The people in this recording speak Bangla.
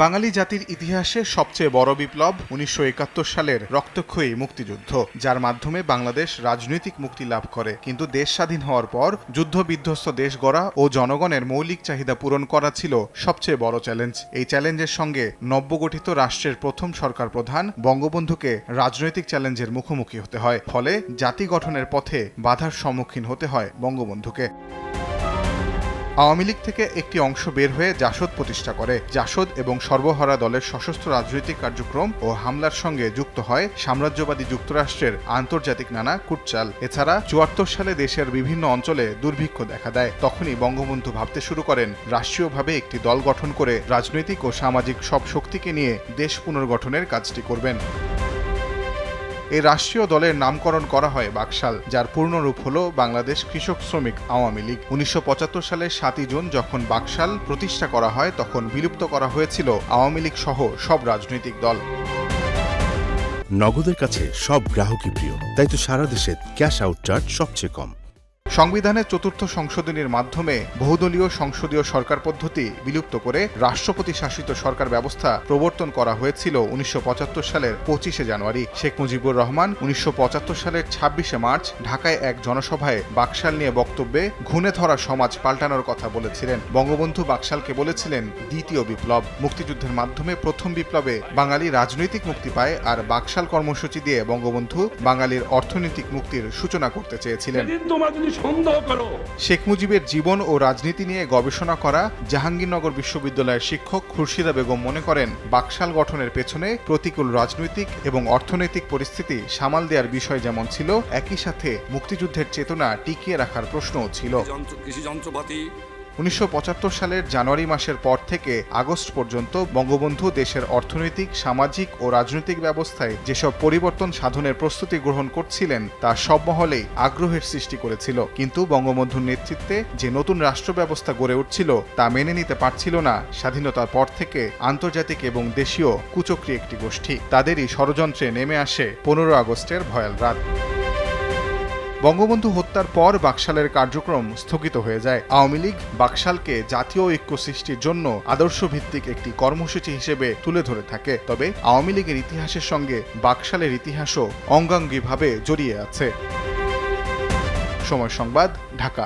বাঙালি জাতির ইতিহাসে সবচেয়ে বড় বিপ্লব ১৯৭১ সালের রক্তক্ষয়ী মুক্তিযুদ্ধ, যার মাধ্যমে বাংলাদেশ রাজনৈতিক মুক্তি লাভ করে। কিন্তু দেশ স্বাধীন হওয়ার পর যুদ্ধ বিধ্বস্ত দেশ গড়া ও জনগণের মৌলিক চাহিদা পূরণ করা ছিল সবচেয়ে বড় চ্যালেঞ্জ। এই চ্যালেঞ্জের সঙ্গে নব্যগঠিত রাষ্ট্রের প্রথম সরকার প্রধান বঙ্গবন্ধুকে রাজনৈতিক চ্যালেঞ্জের মুখোমুখি হতে হয়। ফলে জাতি গঠনের পথে বাধার সম্মুখীন হতে হয় বঙ্গবন্ধুকে। আওয়ামী লীগ থেকে একটি অংশ বের হয়ে জাসদ প্রতিষ্ঠা করে। জাসদ এবং সর্বহারা দলের সশস্ত্র রাজনৈতিক কার্যক্রম ও হামলার সঙ্গে যুক্ত হয় সাম্রাজ্যবাদী যুক্তরাষ্ট্রের আন্তর্জাতিক নানা কূটচাল। এছাড়া ৭৪ সালে দেশের বিভিন্ন অঞ্চলে দুর্ভিক্ষ দেখা দেয়। তখনই বঙ্গবন্ধু ভাবতে শুরু করেন রাষ্ট্রীয়ভাবে একটি দল গঠন করে রাজনৈতিক ও সামাজিক সব শক্তিকে নিয়ে দেশ পুনর্গঠনের কাজটি করবেন। এই রাষ্ট্রীয় দলের নামকরণ করা হয় বাকশাল, যার পূর্ণরূপ হল বাংলাদেশ কৃষক শ্রমিক আওয়ামী লীগ। ১৯৭৫ সালের ৭ই জুন যখন বাকশাল প্রতিষ্ঠা করা হয়, তখন বিলুপ্ত করা হয়েছিল আওয়ামী লীগ সহ সব রাজনৈতিক দল। নগদের কাছে সব গ্রাহকই প্রিয়, তাই তো সারা দেশে ক্যাশ আউট চার্জ সবচেয়ে কম। সংবিধানের ৪র্থ সংশোধনীর মাধ্যমে বহুদলীয় সংসদীয় সরকার পদ্ধতি বিলুপ্ত করে রাষ্ট্রপতি শাসিত সরকার ব্যবস্থা প্রবর্তন করা হয়েছিল ১৯৭৫ সালের ২৫শে জানুয়ারি। শেখ মুজিবুর রহমান ১৯৭৫ সালের ২৬শে মার্চ ঢাকায় এক জনসভায় বাকশাল নিয়ে বক্তব্যে ঘুণে ধরা সমাজ পাল্টানোর কথা বলেছিলেন। বঙ্গবন্ধু বাকশালকে বলেছিলেন দ্বিতীয় বিপ্লব। মুক্তিযুদ্ধের মাধ্যমে প্রথম বিপ্লবে বাঙালি রাজনৈতিক মুক্তি পায়, আর বাকশাল কর্মসূচি দিয়ে বঙ্গবন্ধু বাঙালির অর্থনৈতিক মুক্তির সূচনা করতে চেয়েছিলেন। শেখ মুজিবের জীবন ও রাজনীতি নিয়ে গবেষণা করা জাহাঙ্গীরনগর বিশ্ববিদ্যালয়ের শিক্ষক খুরশিদা বেগম মনে করেন, বাকশাল গঠনের পেছনে প্রতিকূল রাজনৈতিক এবং অর্থনৈতিক পরিস্থিতি সামাল দেওয়ার বিষয় যেমন ছিল, একই সাথে মুক্তিযুদ্ধের চেতনা টিকিয়ে রাখার প্রশ্নও ছিল। ১৯৭৫ সালের জানুয়ারি মাসের পর থেকে আগস্ট পর্যন্ত বঙ্গবন্ধু দেশের অর্থনৈতিক, সামাজিক ও রাজনৈতিক ব্যবস্থায় যেসব পরিবর্তন সাধনের প্রস্তুতি গ্রহণ করছিলেন, তা সব মহলেই আগ্রহের সৃষ্টি করেছিল। কিন্তু বঙ্গবন্ধুর নেতৃত্বে যে নতুন রাষ্ট্র ব্যবস্থা গড়ে উঠছিল, তা মেনে নিতে পারছিল না স্বাধীনতার পর থেকে আন্তর্জাতিক এবং দেশীয় কুচক্রী একটি গোষ্ঠী। তাদেরই ষড়যন্ত্রে নেমে আসে ১৫ আগস্টের ভয়াল রাত। বঙ্গবন্ধু হত্যার পর বাকশালের কার্যক্রম স্থগিত হয়ে যায়। আওয়ামী লীগ বাকশালকে জাতীয় ঐক্য সৃষ্টির জন্য আদর্শভিত্তিক একটি কর্মসূচি হিসেবে তুলে ধরে থাকে। তবে আওয়ামী লীগের ইতিহাসের সঙ্গে বাকশালের ইতিহাসও অঙ্গাঙ্গিভাবে জড়িয়ে আছে। সময় সংবাদ, ঢাকা।